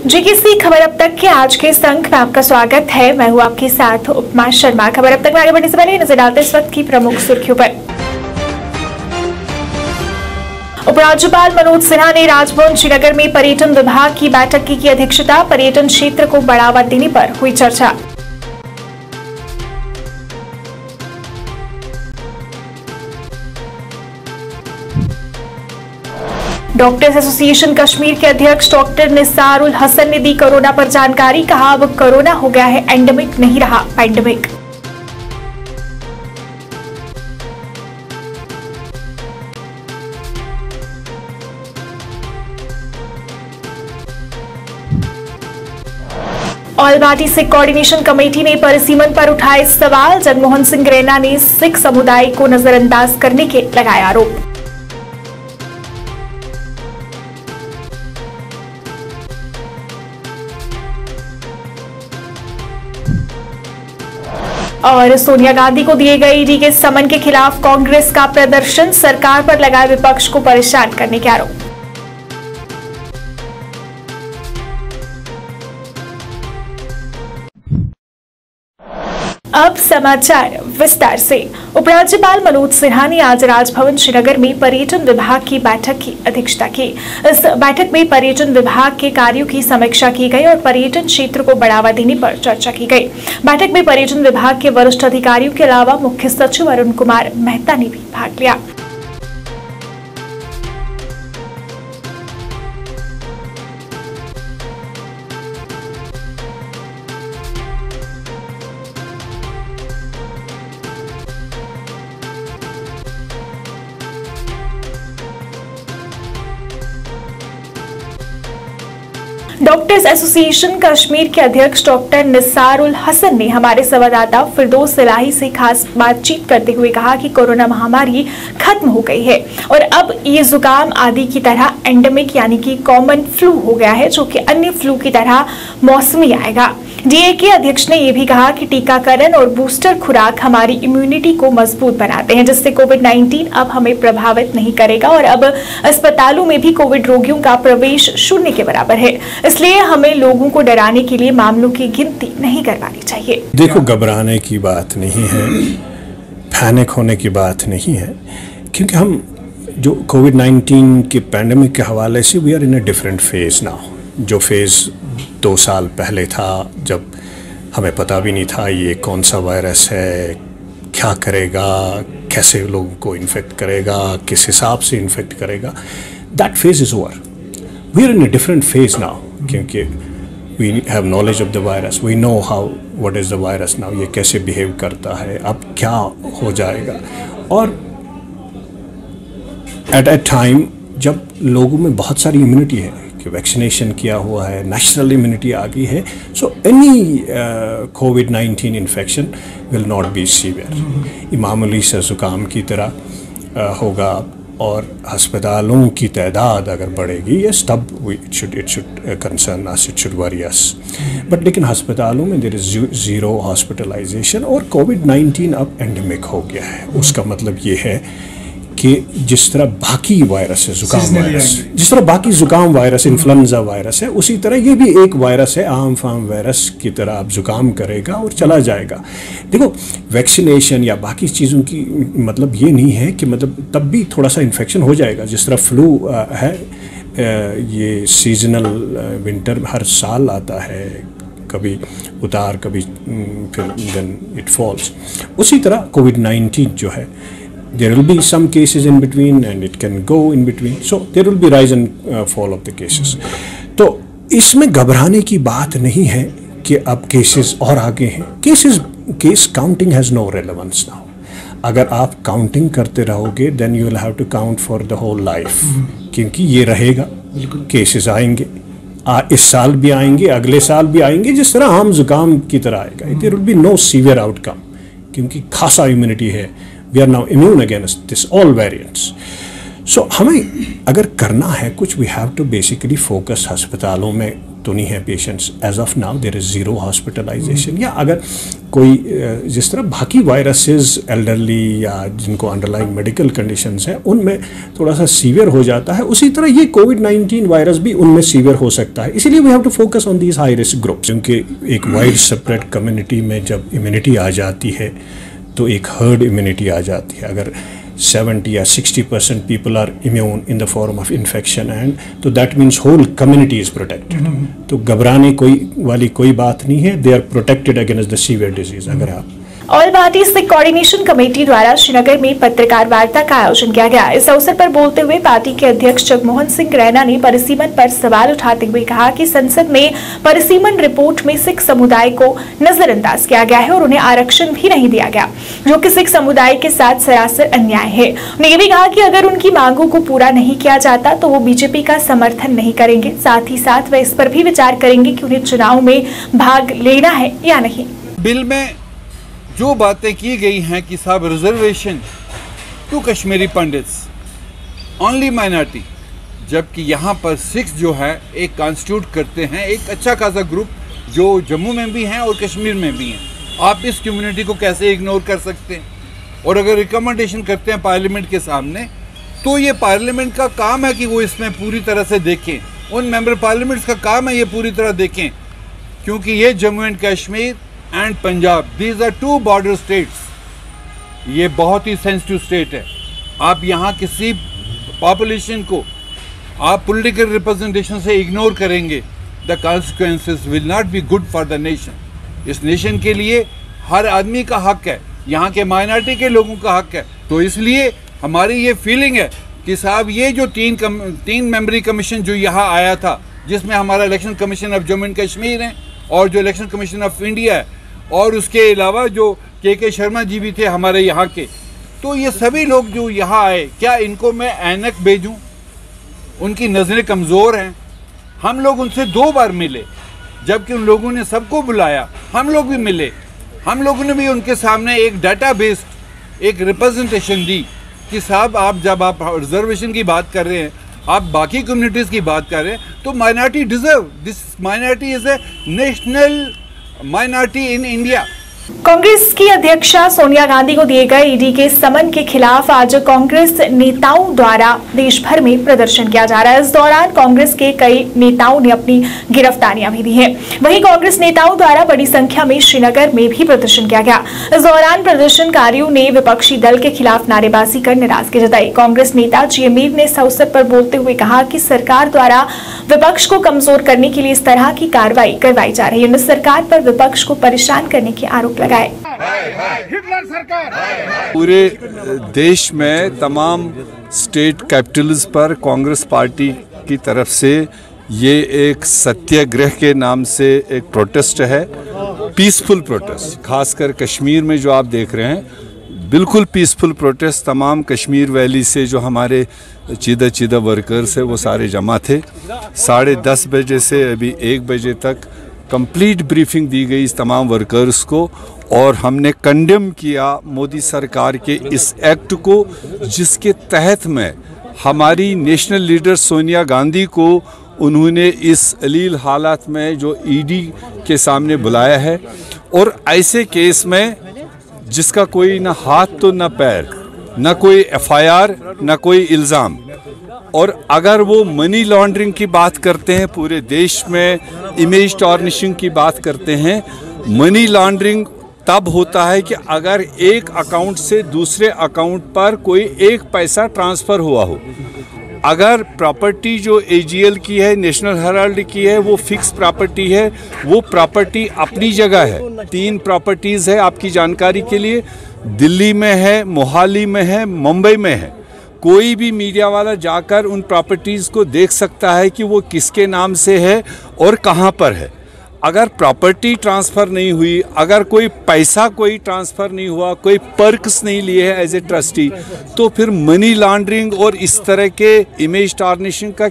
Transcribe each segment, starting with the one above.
GKC खबर अब तक के आज के संक में आपका स्वागत है। मैं हूं आपके साथ उपमा शर्मा। खबर अब तक में आगे बढ़ने से पहले नजर डालते इस वक्त की प्रमुख सुर्खियों पर। उपराज्यपाल मनोज सिन्हा ने राजभवन श्रीनगर में पर्यटन विभाग की बैठक की अध्यक्षता। पर्यटन क्षेत्र को बढ़ावा देने पर हुई चर्चा। डॉक्टर्स एसोसिएशन कश्मीर के अध्यक्ष डॉक्टर निसार उल हसन ने दी कोरोना पर जानकारी। कहा अब कोरोना हो गया है एंडेमिक, नहीं रहा pandemic. All party Sikh coordination committee ने परिसीमन पर उठाए सवाल। जगमोहन सिंह रैना ने सिख समुदाय को नजरअंदाज करने के लगाए आरोप। और सोनिया गांधी को दिए गए ईडी के समन के खिलाफ कांग्रेस का प्रदर्शन। सरकार पर लगाए विपक्ष को परेशान करने के आरोप। अब समाचार विस्तार से। उपराज्यपाल मनोज सिन्हा ने आज राजभवन श्रीनगर में पर्यटन विभाग की बैठक की अध्यक्षता की। इस बैठक में पर्यटन विभाग के कार्यों की समीक्षा की गई और पर्यटन क्षेत्र को बढ़ावा देने पर चर्चा की गई। बैठक में पर्यटन विभाग के वरिष्ठ अधिकारियों के अलावा मुख्य सचिव अरुण कुमार मेहता ने भी भाग लिया। डॉक्टर्स एसोसिएशन कश्मीर के अध्यक्ष डॉक्टर निसार उल हसन ने हमारे संवाददाता फिरदौस इलाही से खास बातचीत करते हुए कहा कि कोरोना महामारी खत्म हो गई है और अब ये जुकाम आदि की तरह एंडेमिक यानी कि कॉमन फ्लू हो गया है, जो कि अन्य फ्लू की तरह मौसमी आएगा। डीए के अध्यक्ष ने यह भी कहा कि टीकाकरण और बूस्टर खुराक हमारी इम्यूनिटी को मजबूत बनाते हैं, जिससे कोविड-19 अब हमें प्रभावित नहीं करेगा और अब अस्पतालों में भी कोविड रोगियों का प्रवेश शून्य के बराबर है। इसलिए हमें लोगों को डराने के लिए मामलों की गिनती नहीं करवानी चाहिए। देखो, घबराने की बात नहीं है, पैनिक होने की बात नहीं है, क्योंकि हम जो कोविड-19 के पैंडेमिक के हवाले से we are in a different phase now. जो फेज़ 2 साल पहले था, जब हमें पता भी नहीं था ये कौन सा वायरस है, क्या करेगा, कैसे लोगों को इन्फेक्ट करेगा, किस हिसाब से इन्फेक्ट करेगा, that phase is over. We are in a different phase now, क्योंकि we have knowledge of the virus, we know how what is the virus now, ये कैसे बिहेव करता है, अब क्या हो जाएगा। और एट ए टाइम जब लोगों में बहुत सारी इम्यूनिटी है कि वैक्सीनेशन किया हुआ है, नेशनल इम्यूनिटी आ गई है, so any covid infection will not be severe. ये मामूली से ज़ुकाम की तरह होगा और अस्पतालों की तादाद अगर बढ़ेगी, यस, तब it should concern us, it should worry us. But लेकिन अस्पतालों में देयर इज़ ज़ीरो हॉस्पिटलाइजेशन और कोविड-19 अब एंडेमिक हो गया है। उसका मतलब ये है कि जिस तरह बाकी वायरस है, जुकाम वायरस, जिस तरह बाकी जुकाम वायरस इन्फ्लुएंजा वायरस है, उसी तरह ये भी एक वायरस है, आम फाम वायरस की तरह अब जुकाम करेगा और चला जाएगा। देखो, वैक्सीनेशन या बाकी चीज़ों की मतलब ये नहीं है कि मतलब तब भी थोड़ा सा इन्फेक्शन हो जाएगा। जिस तरह फ्लू है, ये सीजनल विंटर हर साल आता है, कभी उतार कभी फिर देन इट फॉल्स। उसी तरह कोविड-19 जो है, there will be some cases in between and it can go in between, so there will be rise and fall of the cases। तो इसमें घबराने की बात नहीं है कि अब केसेस और आगे हैं। Case counting has no relevance now. अगर आप काउंटिंग करते रहोगे then you will have to count for the whole life, क्योंकि ये रहेगा, केसेस आएंगे, इस साल भी आएंगे, अगले साल भी आएंगे, जिस तरह आम जुकाम की तरह आएगा। There will be no severe outcome, क्योंकि खासा इम्यूनिटी है। We are now immune against this all variants. सो हमें अगर करना है कुछ, we have to basically focus. अस्पतालों में तो नहीं है patients as of now, there is zero hospitalization. या अगर कोई जिस तरह बाकी वायरसेस एल्डरली या जिनको अंडरलाइंग मेडिकल कंडीशंस हैं उनमें थोड़ा सा सीवियर हो जाता है, उसी तरह ये कोविड-19 वायरस भी उनमें सीवियर हो सकता है। इसीलिए we have to focus on these high risk groups, क्योंकि एक वाइड स्प्रेड कम्युनिटी में जब इम्यूनिटी आ जाती है तो एक हर्ड इम्यूनिटी आ जाती है। अगर 70 या 60% people are immune in the form of infection, and तो that means whole community is protected. तो घबराने वाली कोई बात नहीं है, they are protected against the severe disease। अगर आप all party Sikh coordination committee द्वारा श्रीनगर में पत्रकार वार्ता का आयोजन किया गया। इस अवसर पर बोलते हुए पार्टी के अध्यक्ष जगमोहन सिंह रैना ने परिसीमन पर सवाल उठाते हुए कहा कि संसद में परिसीमन रिपोर्ट में सिख समुदाय को नजरअंदाज किया गया है और उन्हें आरक्षण भी नहीं दिया गया, जो कि सिख समुदाय के साथ सरासर अन्याय है। उन्होंने ये भी कहा कि अगर उनकी मांगों को पूरा नहीं किया जाता तो वो बीजेपी का समर्थन नहीं करेंगे। साथ ही साथ वे इस पर भी विचार करेंगे कि उन्हें चुनाव में भाग लेना है या नहीं। बिल में जो बातें की गई हैं कि साहब reservation to Kashmiri Pandits only minority, जबकि यहाँ पर सिख्स जो है एक कॉन्स्टिट्यूट करते हैं एक अच्छा खासा ग्रुप जो जम्मू में भी हैं और कश्मीर में भी हैं। आप इस कम्युनिटी को कैसे इग्नोर कर सकते हैं? और अगर रिकमेंडेशन करते हैं पार्लियामेंट के सामने, तो ये पार्लियामेंट का काम है कि वो इसमें पूरी तरह से देखें, उन मेंबर पार्लियामेंट्स का काम है ये पूरी तरह देखें, क्योंकि ये Jammu and Kashmir and Punjab, these are two border states, ये बहुत ही सेंसिटिव स्टेट है। आप यहाँ किसी पॉपुलेशन को आप पॉलिटिकल रिप्रेजेंटेशन से इग्नोर करेंगे, the consequences will not be good for the nation. इस नेशन के लिए हर आदमी का हक है, यहाँ के माइनॉरिटी के लोगों का हक है। तो इसलिए हमारी ये फीलिंग है कि साहब ये जो तीन मेंबरी कमीशन जो यहाँ आया था, जिसमें हमारा election commission of Jammu and Kashmir है और जो इलेक्शन कमीशन ऑफ इंडिया है, और उसके अलावा जो के शर्मा जी भी थे हमारे यहाँ के, तो ये सभी लोग जो यहाँ आए, क्या इनको मैं ऐनक भेजूं? उनकी नज़रें कमज़ोर हैं। हम लोग उनसे 2 बार मिले, जबकि उन लोगों ने सबको बुलाया, हम लोग भी मिले। हम लोगों ने भी उनके सामने एक डाटा बेस्ड एक रिप्रेजेंटेशन दी कि साहब आप जब आप रिजर्वेशन की बात कर रहे हैं, आप बाकी कम्युनिटीज़ की बात कर रहे हैं, तो minority deserve, this minority is a national minority in India. Congress की अध्यक्षा सोनिया गांधी को दिए गए ईडी के समन के खिलाफ आज कांग्रेस नेताओं द्वारा देश भर में प्रदर्शन किया जा रहा है। इस दौरान कांग्रेस के कई नेताओं ने अपनी गिरफ्तारियां भी दी हैं। वहीं कांग्रेस नेताओं द्वारा बड़ी संख्या में श्रीनगर में भी प्रदर्शन किया गया। इस दौरान प्रदर्शनकारियों ने विपक्षी दल के खिलाफ नारेबाजी कर नाराजगी जताई। कांग्रेस नेता जी अमीर ने इस अवसर पर बोलते हुए कहा कि सरकार द्वारा विपक्ष को कमजोर करने के लिए इस तरह की कार्रवाई करवाई जा रही है। उन्होंने सरकार पर विपक्ष को परेशान करने के आरोप लगाए। हिटलर सरकार। पूरे देश में तमाम स्टेट कैपिटल्स पर कांग्रेस पार्टी की तरफ से ये एक सत्याग्रह के नाम से एक प्रोटेस्ट है, पीसफुल प्रोटेस्ट। खासकर कश्मीर में जो आप देख रहे हैं, बिल्कुल पीसफुल प्रोटेस्ट। तमाम कश्मीर वैली से जो हमारे चीदा वर्कर्स है वो सारे जमा थे। 10:30 बजे से अभी 1 बजे तक कंप्लीट ब्रीफिंग दी गई इस तमाम वर्कर्स को, और हमने कंडेम किया मोदी सरकार के इस एक्ट को, जिसके तहत में हमारी नेशनल लीडर सोनिया गांधी को उन्होंने इस अलील हालात में जो ईडी के सामने बुलाया है, और ऐसे केस में जिसका कोई ना हाथ तो ना पैर, ना कोई एफआईआर, ना कोई इल्ज़ाम, और अगर वो मनी लॉन्ड्रिंग की बात करते हैं, पूरे देश में इमेज टार्निशिंग की बात करते हैं। मनी लॉन्ड्रिंग तब होता है कि अगर एक अकाउंट से दूसरे अकाउंट पर कोई एक पैसा ट्रांसफ़र हुआ हो। अगर प्रॉपर्टी जो एजीएल की है, नेशनल हेराल्ड की है, वो फिक्स प्रॉपर्टी है, वो प्रॉपर्टी अपनी जगह है। 3 प्रॉपर्टीज़ है आपकी जानकारी के लिए, दिल्ली में है, मोहाली में है, मुंबई में है। कोई भी मीडिया वाला जाकर उन प्रॉपर्टीज़ को देख सकता है कि वो किसके नाम से है और कहाँ पर है। अगर प्रॉपर्टी ट्रांसफ़र नहीं हुई, अगर कोई पैसा कोई ट्रांसफ़र नहीं हुआ, कोई पर्क्स नहीं लिए है एज ए ट्रस्टी, तो फिर मनी लॉन्ड्रिंग और इस तरह के इमेज टार्निशिंग का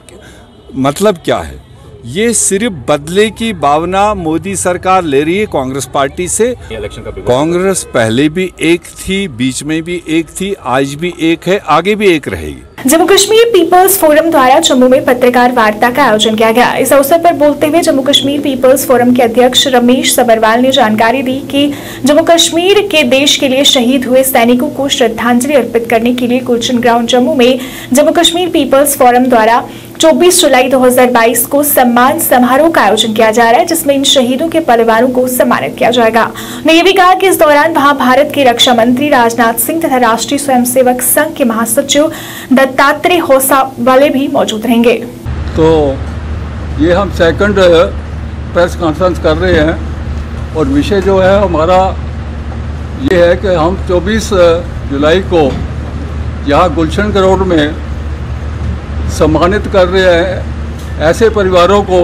मतलब क्या है? ये सिर्फ बदले की भावना मोदी सरकार ले रही है कांग्रेस पार्टी से। कांग्रेस पहले भी एक थी, बीच में भी एक थी, आज भी एक है, आगे भी एक रहेगी। जम्मू कश्मीर पीपल्स फोरम द्वारा जम्मू में पत्रकार वार्ता का आयोजन किया गया। इस अवसर पर बोलते हुए जम्मू कश्मीर पीपल्स फोरम के अध्यक्ष रमेश सबरवाल ने जानकारी दी कि जम्मू कश्मीर के देश के लिए शहीद हुए सैनिकों को श्रद्धांजलि अर्पित करने के लिए गुलशन ग्राउंड जम्मू में जम्मू कश्मीर पीपल्स फोरम द्वारा 24 जुलाई 2022 को सम्मान समारोह का आयोजन किया जा रहा है, जिसमें इन शहीदों के परिवारों को सम्मानित किया जाएगा। उन्होंने ये भी कहा कि इस दौरान वहां भारत के रक्षा मंत्री राजनाथ सिंह तथा राष्ट्रीय स्वयंसेवक संघ के महासचिव दत्तात्रेय होसावाले भी मौजूद रहेंगे। तो ये हम सेकंड प्रेस कॉन्फ्रेंस कर रहे हैं और विषय जो है हमारा ये है कि हम 24 जुलाई को यहाँ गुलशन ग्राउंड में सम्मानित कर रहे हैं ऐसे परिवारों को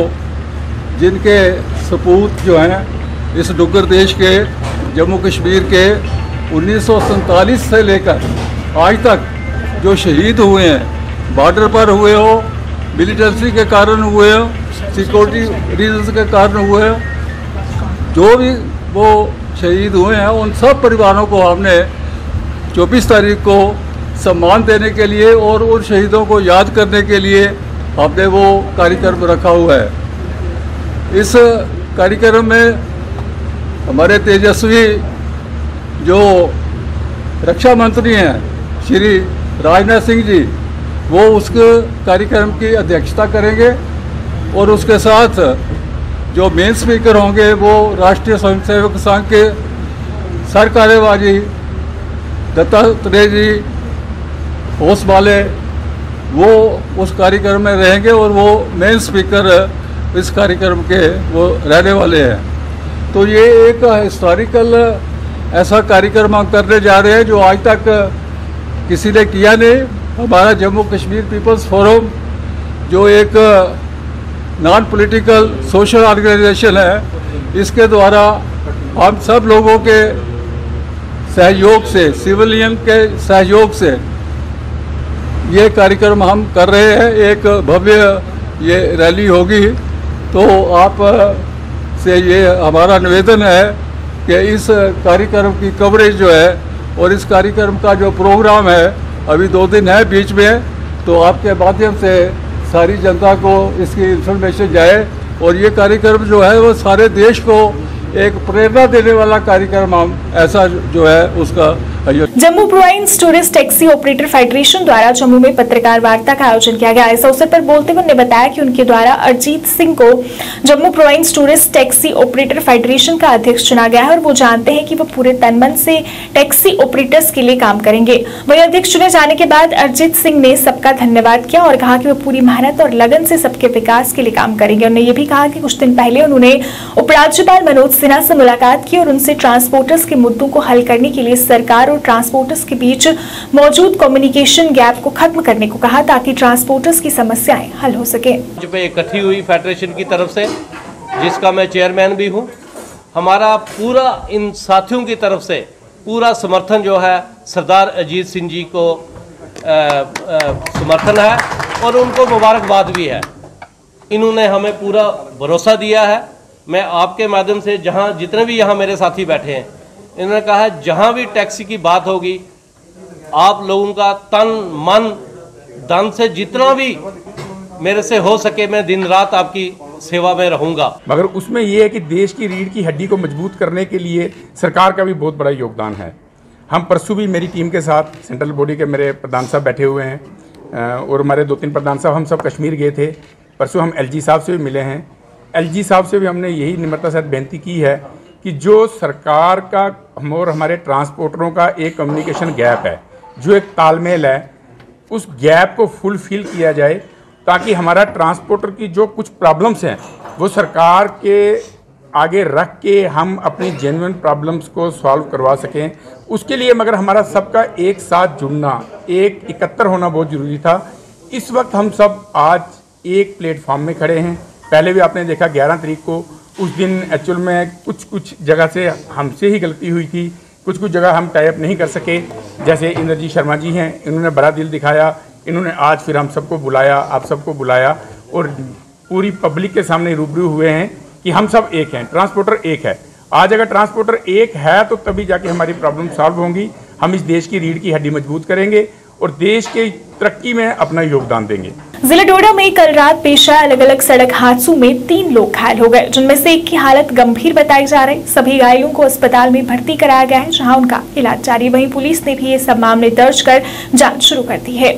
जिनके सपूत जो हैं इस डुग्गर देश के जम्मू कश्मीर के 1947 से लेकर आज तक जो शहीद हुए हैं, बॉर्डर पर हुए हो, मिलिटेंसी के कारण हुए हो, सिक्योरिटी रीजंस के कारण हुए हो, जो भी वो शहीद हुए हैं उन सब परिवारों को हमने 24 तारीख को सम्मान देने के लिए और उन शहीदों को याद करने के लिए हमने वो कार्यक्रम रखा हुआ है। इस कार्यक्रम में हमारे तेजस्वी जो रक्षा मंत्री हैं श्री राजनाथ सिंह जी, वो उस कार्यक्रम की अध्यक्षता करेंगे और उसके साथ जो मेन स्पीकर होंगे वो राष्ट्रीय स्वयंसेवक संघ के सर कार्यवाही दत्तात्रेय जी होसवाले वो उस कार्यक्रम में रहेंगे और वो मेन स्पीकर इस कार्यक्रम के वो रहने वाले हैं। तो ये एक हिस्टोरिकल ऐसा कार्यक्रम हम करने जा रहे हैं जो आज तक किसी ने किया नहीं। हमारा जम्मू कश्मीर पीपल्स फोरम जो एक नॉन पॉलिटिकल सोशल ऑर्गेनाइजेशन है, इसके द्वारा हम सब लोगों के सहयोग से, सिविलियन के सहयोग से ये कार्यक्रम हम कर रहे हैं। एक भव्य ये रैली होगी, तो आप से ये हमारा निवेदन है कि इस कार्यक्रम की कवरेज जो है और इस कार्यक्रम का जो प्रोग्राम है, अभी 2 दिन है बीच में, तो आपके माध्यम से सारी जनता को इसकी इन्फॉर्मेशन जाए और ये कार्यक्रम जो है वो सारे देश को एक प्रेरणा देने वाला कार्यक्रम हम ऐसा जो है उसका। Jammu province tourist taxi operator federation द्वारा जम्मू में पत्रकार वार्ता का आयोजन किया गया। इस अवसर पर बोलते हुए उन्होंने बताया कि उनके द्वारा अरिजीत सिंह को Jammu province tourist taxi operator federation का अध्यक्ष चुना गया है और वो जानते हैं कि वो पूरे तनमन से टैक्सी ऑपरेटर्स के लिए काम करेंगे। वही अध्यक्ष चुने जाने के बाद अरिजीत सिंह ने सबका धन्यवाद किया और कहा कि वो पूरी मेहनत और लगन से सबके विकास के लिए काम करेंगे। उन्होंने ये भी कहा कि कुछ दिन पहले उन्होंने उपराज्यपाल मनोज सिन्हा से मुलाकात की और उनसे ट्रांसपोर्टर्स के मुद्दों को हल करने के लिए सरकार और ट्रांसपोर्टर्स के बीच मौजूद कम्युनिकेशन गैप को खत्म करने को कहा ताकि ट्रांसपोर्टर्स की समस्याएं हल हो सके। पे इकट्ठी हुई फेडरेशन की तरफ से, जिसका मैं चेयरमैन भी हूं, हमारा पूरा इन साथियों की तरफ से पूरा समर्थन जो है सरदार अजीत सिंह जी को समर्थन है और उनको मुबारकबाद भी है। इन्होंने हमें पूरा भरोसा दिया है। मैं आपके माध्यम से जहां जितने भी यहाँ मेरे साथी बैठे हैं, इन्होंने कहा है जहां भी टैक्सी की बात होगी, आप लोगों का तन मन धन से जितना भी मेरे से हो सके मैं दिन रात आपकी सेवा में रहूंगा। मगर उसमें यह है कि देश की रीढ़ की हड्डी को मजबूत करने के लिए सरकार का भी बहुत बड़ा योगदान है। हम परसों भी मेरी टीम के साथ सेंट्रल बॉडी के मेरे प्रधान साहब बैठे हुए हैं और हमारे 2-3 प्रधान साहब, हम सब कश्मीर गए थे। परसों हम एलजी साहब से भी मिले हैं। एलजी साहब से भी हमने यही निम्रता से बेनती की है कि जो सरकार का हम और हमारे ट्रांसपोर्टरों का एक कम्युनिकेशन गैप है, जो एक तालमेल है, उस गैप को फुलफिल किया जाए ताकि हमारा ट्रांसपोर्टर की जो कुछ प्रॉब्लम्स हैं वो सरकार के आगे रख के हम अपनी जेन्युइन प्रॉब्लम्स को सॉल्व करवा सकें। उसके लिए मगर हमारा सबका एक साथ जुड़ना, एक एकत्र होना बहुत ज़रूरी था। इस वक्त हम सब आज एक प्लेटफॉर्म में खड़े हैं। पहले भी आपने देखा 11 तारीख को, उस दिन एक्चुअल में कुछ जगह से हमसे ही गलती हुई थी, कुछ जगह हम टाई अप नहीं कर सके। जैसे इंद्रजीत शर्मा जी हैं, इन्होंने बड़ा दिल दिखाया, इन्होंने आज फिर हम सबको बुलाया, आप सबको बुलाया और पूरी पब्लिक के सामने रूबरू हुए हैं कि हम सब एक हैं, ट्रांसपोर्टर एक है। आज अगर ट्रांसपोर्टर एक है तो तभी जाके हमारी प्रॉब्लम सॉल्व होंगी। हम इस देश की रीढ़ की हड्डी मजबूत करेंगे और देश के तरक्की में अपना योगदान देंगे। जिला डोडा में कल रात पेश आए अलग अलग सड़क हादसों में 3 लोग घायल हो गए, जिनमें से एक की हालत गंभीर बताई जा रही। सभी घायलों को अस्पताल में भर्ती कराया गया है, जहां उनका इलाज जारी है। वहीं पुलिस ने भी ये सब मामले दर्ज कर जांच शुरू कर दी है।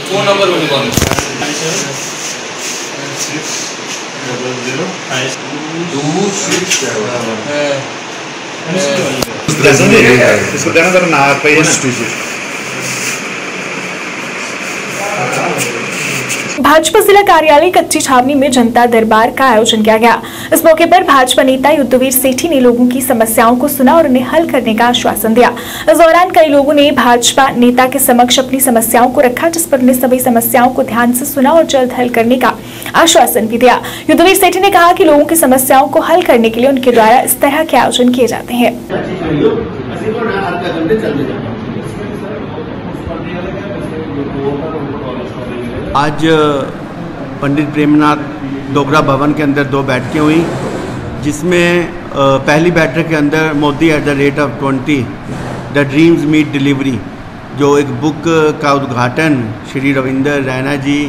फोन नंबर भाजपा जिला कार्यालय कच्ची छावनी में जनता दरबार का आयोजन किया गया। इस मौके पर भाजपा नेता युद्धवीर सेठी ने लोगों की समस्याओं को सुना और उन्हें हल करने का आश्वासन दिया। इस दौरान कई लोगों ने भाजपा नेता के समक्ष अपनी समस्याओं को रखा, जिस पर उन्हें सभी समस्याओं को ध्यान से सुना और जल्द हल करने का आश्वासन भी दिया। युद्धवीर सेठी ने कहा कि लोगों की समस्याओं को हल करने के लिए उनके द्वारा इस तरह के आयोजन किए जाते हैं। आज पंडित प्रेमनाथ डोगरा भवन के अंदर 2 बैठकें हुई, जिसमें पहली बैठक के अंदर Modi @20 the dreams meet delivery जो एक बुक का उद्घाटन श्री रविंद्र रैना जी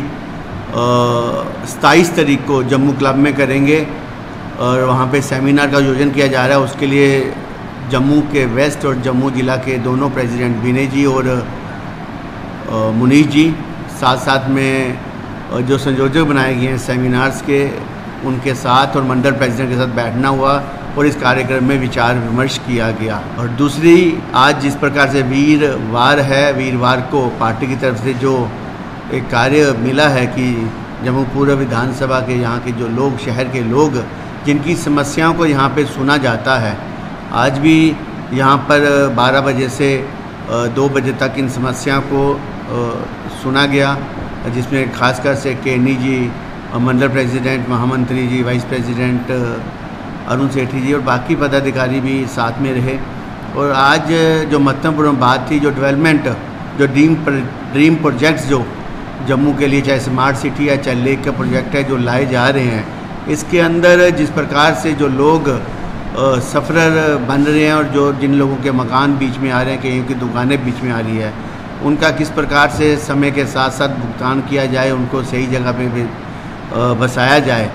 27 तारीख को जम्मू क्लब में करेंगे और वहाँ पे सेमिनार का आयोजन किया जा रहा है। उसके लिए जम्मू के वेस्ट और जम्मू ज़िला के दोनों प्रेसिडेंट विनय जी और मुनीष जी, साथ साथ में जो संयोजक बनाए गए हैं सेमिनार्स के, उनके साथ और मंडल प्रेसिडेंट के साथ बैठना हुआ और इस कार्यक्रम में विचार विमर्श किया गया। और दूसरी, आज जिस प्रकार से वीरवार है, वीरवार को पार्टी की तरफ से जो एक कार्य मिला है कि जम्मू पूर्व विधानसभा के यहाँ के जो लोग, शहर के लोग जिनकी समस्याओं को यहाँ पे सुना जाता है, आज भी यहाँ पर 12 बजे से 2 बजे तक इन समस्याओं को सुना गया, जिसमें खासकर से केनी जी, मंडल प्रेसिडेंट, महामंत्री जी, वाइस प्रेसिडेंट अरुण सेठी जी और बाकी पदाधिकारी भी साथ में रहे। और आज जो महत्वपूर्ण बात थी, जो डेवलपमेंट, जो ड्रीम प्रोजेक्ट्स जो जम्मू के लिए, चाहे स्मार्ट सिटी या चाहे लेक का प्रोजेक्ट है, जो लाए जा रहे हैं, इसके अंदर जिस प्रकार से जो लोग सफरर बन रहे हैं और जो जिन लोगों के मकान बीच में आ रहे हैं, कहीं की दुकानें बीच में आ रही है, उनका किस प्रकार से समय के साथ साथ भुगतान किया जाए, उनको सही जगह पे भी बसाया जाए।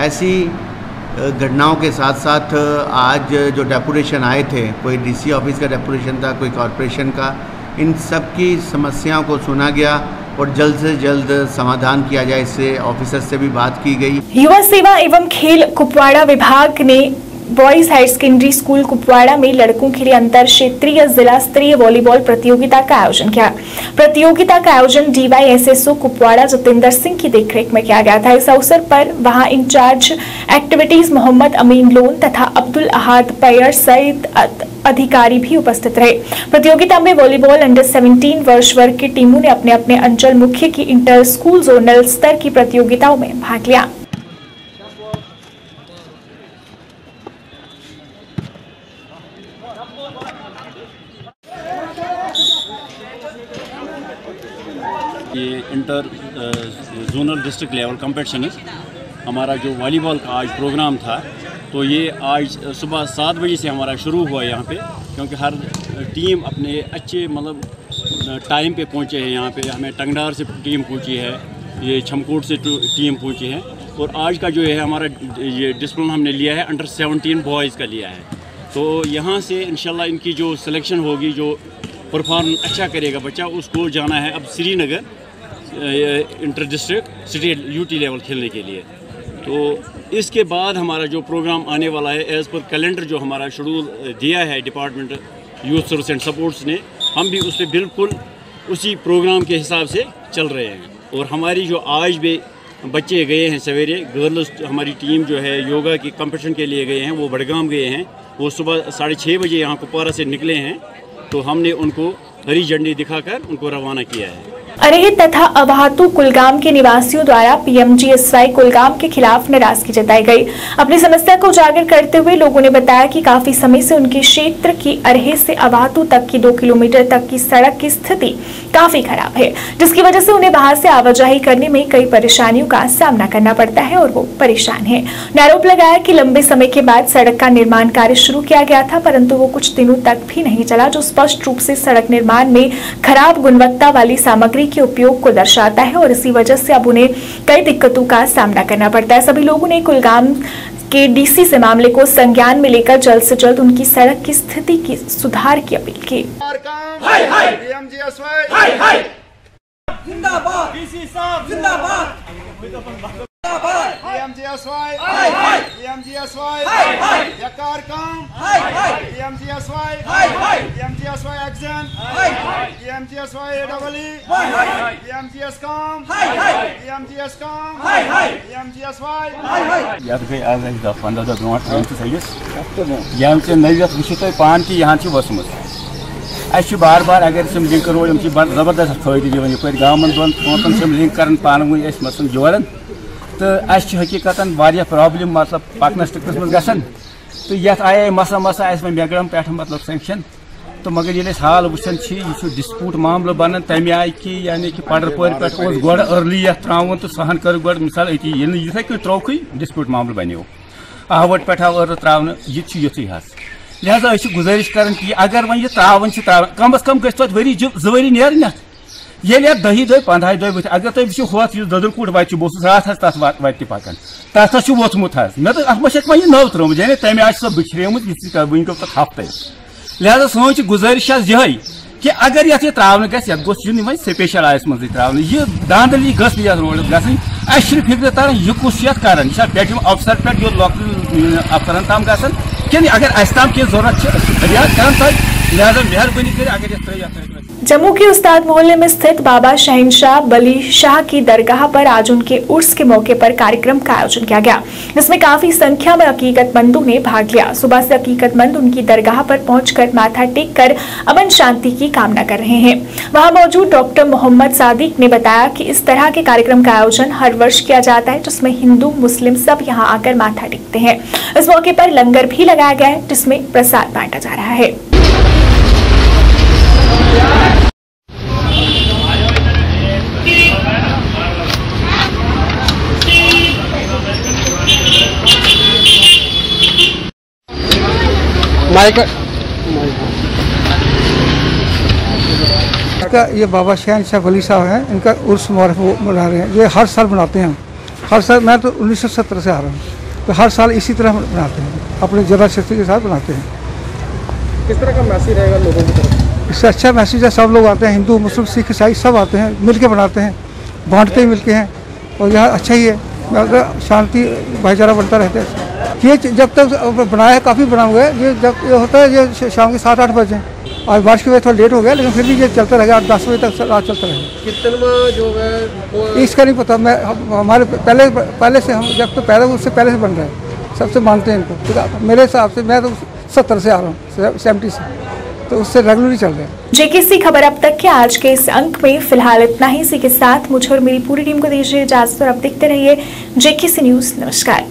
ऐसी घटनाओं के साथ साथ आज जो डेपुटेशन आए थे, कोई डीसी ऑफिस का डेपुटेशन था, कोई कॉरपोरेशन का, इन सब की समस्याओं को सुना गया और जल्द से जल्द समाधान किया जाए, इससे ऑफिसर से भी बात की गई। युवा सेवा एवं खेल कुपवाड़ा विभाग ने boys higher secondary school Kupwara में लड़कों के लिए अंतर क्षेत्रीय जिला स्तरीय वॉलीबॉल प्रतियोगिता का आयोजन किया। प्रतियोगिता का आयोजन DYSSO कुपवाड़ा जतेंद्र सिंह की देखरेख में किया गया था। इस अवसर पर वहां इंचार्ज एक्टिविटीज मोहम्मद अमीन लोन तथा अब्दुल अहाद पैयर सहित अधिकारी भी उपस्थित रहे। प्रतियोगिता में वॉलीबॉल अंडर 17 वर्ष वर्ग की टीमों ने अपने अपने अंचल मुख्य की इंटर स्कूल जोनल स्तर की प्रतियोगिताओं में भाग लिया। ये inter zonal district level competition है। हमारा जो वॉलीबॉल का आज प्रोग्राम था, तो ये आज सुबह 7 बजे से हमारा शुरू हुआ यहाँ पे, क्योंकि हर टीम अपने अच्छे मतलब टाइम पे पहुँचे हैं। यहाँ पे हमें टंगडार से टीम पहुँची है, ये छमकोट से टीम पहुँची है, और आज का जो है हमारा ये डिसिप्लिन हमने लिया है अंडर 17 बॉयज़ का लिया है। तो यहाँ से इंशाल्लाह इनकी जो सिलेक्शन होगी, जो परफॉर्म अच्छा करेगा बच्चा, उसको जाना है अब Srinagar inter district city UT level खेलने के लिए। तो इसके बाद हमारा जो प्रोग्राम आने वाला है, एज़ पर कैलेंडर जो हमारा शेड्यूल दिया है department youth service and supports ने, हम भी उस पर बिल्कुल उसी प्रोग्राम के हिसाब से चल रहे हैं। और हमारी जो आज भी बच्चे गए हैं सवेरे, गर्ल्स हमारी टीम जो है योगा की कंपटीशन के लिए गए हैं, वो बड़गाम गए हैं। वो सुबह 6:30 बजे यहाँ कुपवाड़ा से निकले हैं, तो हमने उनको हरी झंडी दिखाकर उनको रवाना किया है। अरेह तथा अवाहतू कुलगाम के निवासियों द्वारा पीएमजीएसवाई कुलगाम के खिलाफ नाराजगी जताई गई। अपनी समस्या को उजागर करते हुए लोगों ने बताया कि काफी समय से उनके क्षेत्र की अरेह से अवाहतू तक की 2 किलोमीटर तक की सड़क की स्थिति काफी खराब है, जिसकी वजह से उन्हें बाहर से आवाजाही करने में कई परेशानियों का सामना करना पड़ता है और वो परेशान है। आरोप लगाया कि लंबे समय के बाद सड़क का निर्माण कार्य शुरू किया गया था, परंतु वो कुछ दिनों तक भी नहीं चला, जो स्पष्ट रूप से सड़क निर्माण में खराब गुणवत्ता वाली सामग्री के उपयोग को दर्शाता है और इसी वजह से अब उन्हें कई दिक्कतों का सामना करना पड़ता है। सभी लोगों ने कुलगाम के डीसी से मामले को संज्ञान में लेकर जल्द से जल्द उनकी सड़क की स्थिति की सुधार की अपील की। पान की यहाँ वसम अस बार बार अगर सिम लिंक रोड जबरदस्त फायदे दिवान ये गाँव दोन पांचन सिम लिंक कर पान वन जोड़न तो अस हकीकत वारिया प्रॉब्लम मतलब पकनस टिकनस मज गसन तो ये आए मसा मसा अस मेगड़म पे मतलब सेंक्शन तो मगर ये हाल वुचन यह डिस्प्यूट मामल बन तमें आय कि यानी कि पडरपोर पे गोड़ अर्ली ये त्रावन तो सहन कर गोड़ मिसाल अति ये त्रोक डिस्प्यूट मामल बनो आहवट पे आव अर् त्रावन यह युथी लिहाजा गुजारिश कर कि अगर वन यह त्रावन कम अज कम गि वरी 2 वरी नेर ये 10 दह 15 दह वो अगर तुम वो ददरकूट वत बहुत रात तथ वत पकान तथ वोथमुत मे तो अत मे नव त्रोमुत यानी तमें आज सो बिछरेमुत वन गो तक हफ्ते लिहाजा सोच गुजारिश यह कि अगर ये त्रावन गो वो स्पेशल आयस मज त्रावन यह दांदली गई रोड गई फिक्र तरह यह कुछ कर पे अफसर पे अफसरन तम गन कि अगर अस तम कह जरूरत लिहाजा मेहरबानी कर अगर जम्मू के उस्ताद मोहल्ले में स्थित बाबा शहनशाह बली शाह की दरगाह पर आज उनके उर्स के मौके पर कार्यक्रम का आयोजन किया गया, जिसमें काफी संख्या में अकीकतमंदों ने भाग लिया। सुबह से अकीकतमंद उनकी दरगाह पर पहुंचकर माथा टेक कर अमन शांति की कामना कर रहे हैं। वहां मौजूद डॉक्टर मोहम्मद सादिक ने बताया कि इस तरह के कार्यक्रम का आयोजन हर वर्ष किया जाता है, जिसमें हिंदू मुस्लिम सब यहाँ आकर माथा टेकते हैं। इस मौके पर लंगर भी लगाया गया है, जिसमें प्रसाद बांटा जा रहा है। ये बाबा शहनशाह वली साहब हैं, इनका उर्स मुबारक मना रहे हैं। ये हर साल बनाते हैं, हर साल। मैं तो 1970 से आ रहा हूँ, तो हर साल इसी तरह बनाते हैं, अपने जरा शक्ति के साथ बनाते हैं। किस तरह का मैसेज रहेगा लोगों की तरफ? इससे अच्छा मैसेज है, सब लोग आते हैं, हिंदू मुस्लिम सिख ईसाई सब आते हैं, मिल के बनाते हैं, बांटते ही मिल के हैं, और यह अच्छा ही है, शांति भाईचारा बनता रहता है। ये जब तक बनाया है, काफ़ी बना हुआ है। ये जब ये होता है ये शाम के 7-8 बजे, और बारिश की वजह थोड़ा लेट हो गया, लेकिन फिर भी ये चलता रहेगा, 8-10 बजे तक रात चलता रहेगा। कितना जो है इसका नहीं पता, मैं हमारे पहले से हम जब तो पैदा उससे पहले से बन रहे हैं, सबसे मानते हैं इनको। मेरे हिसाब से मैं तो 70 से आ रहा हूँ, 70 से, तो उससे रेगुलरली चल रहे हैं। जेकेसी खबर अब तक के आज के इस अंक में फिलहाल इतना ही। इसी के साथ मुझे और मेरी पूरी टीम को दीजिए इजाजत और अब देखते रहिए जेकेसी न्यूज। नमस्कार।